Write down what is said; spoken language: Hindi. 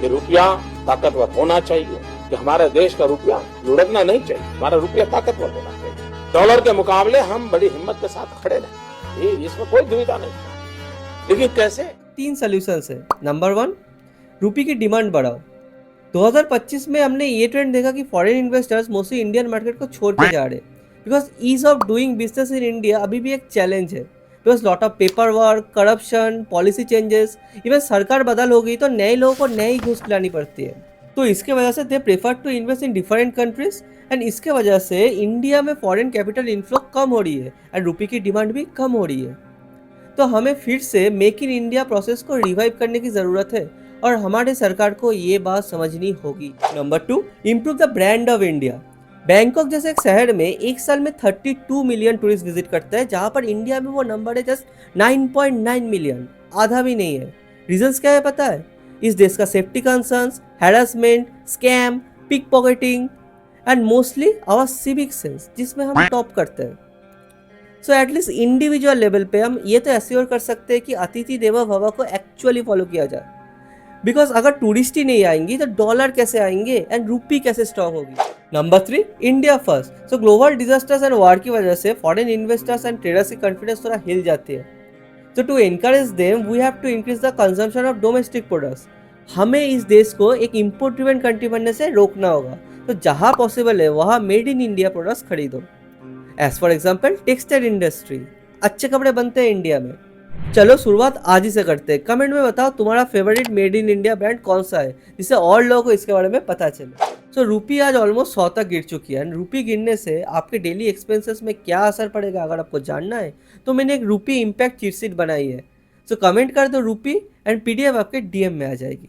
कि रुपया ताकतवर होना चाहिए, कि हमारे देश का रुपया लुढ़कना नहीं चाहिए, हमारा रुपया ताकतवर होना चाहिए। डॉलर के मुकाबले हम बड़ी हिम्मत के साथ खड़े रहे, ये इसमें कोई दुविधा नहीं। लेकिन कैसे? 3 सॉल्यूशंस है। नंबर 1, रुपये की डिमांड बढ़ाओ। 2025 में हमने ये ट्रेंड देखा कि foreign investors mostly Indian market को छोड़ के जा रहे, because ease of doing business in India अभी भी एक चैलेंज है। Because lot of paperwork, corruption, policy changes, even सरकार बदल हो गई तो नए लोगों को नई घूस खिलानी पड़ती है। तो इसके वजह से they prefer to invest in different countries, and इसके वजह से इंडिया में फॉरेन कैपिटल इनफ्लो कम हो रही है एंड रुपये की डिमांड भी कम हो रही है। तो हमें फिर से मेक इन इंडिया प्रोसेस को रिवाइव करने की ज़रूरत है और हमारे सरकार को ये बात समझनी होगी। Number 2, improve the brand of India. Bangkok जैसे एक शहर में एक साल में 32 मिलियन टूरिस्ट विजिट करते हैं, जहाँ पर इंडिया में वो नंबर है जस्ट 9.9 मिलियन, आधा भी नहीं है। रीजंस क्या है पता है? इस देश का safety concerns, harassment, scam, pickpocketing and mostly our civic sense, जिसमें हम टॉप करते हैं। सो एटलीस्ट इंडिविजुअल लेवल पे हम ये तो एश्योर कर सकते हैं कि अतिथि देवो भव को एक्चुअली फॉलो किया जाए। बिकॉज अगर टूरिस्ट ही नहीं आएंगी तो डॉलर कैसे आएंगे एंड रूपी कैसे स्ट्रांग होगी। Number 3, India first. So global disasters and war की वजह से फॉरेन इन्वेस्टर्स एंड ट्रेडर्स की कॉन्फिडेंस थोड़ा हिल जाती है। So to encourage them we have to increase the consumption of domestic products. हमें इस देश को एक इम्पोर्ट ड्रिवन कंट्री बनने से रोकना होगा। तो जहाँ पॉसिबल है वहाँ मेड इन इंडिया प्रोडक्ट्स खरीदो। As for example textile industry, अच्छे कपड़े बनते हैं इंडिया में। चलो शुरुआत आज ही से करते हैं। कमेंट में बताओ तुम्हारा favourite made in India brand कौन सा है, जिससे और लोगों को इसके बारे में पता चले। सो रूपी आज ऑलमोस्ट 100 तक गिर चुकी है एंड रूपी गिरने से आपके डेली एक्सपेंसेस में क्या असर पड़ेगा अगर आपको जानना है तो मैंने एक रूपी इम्पैक्ट चीट शीट बनाई है। सो कमेंट कर दो रूपी एंड PDF आपके DM में आ जाएगी।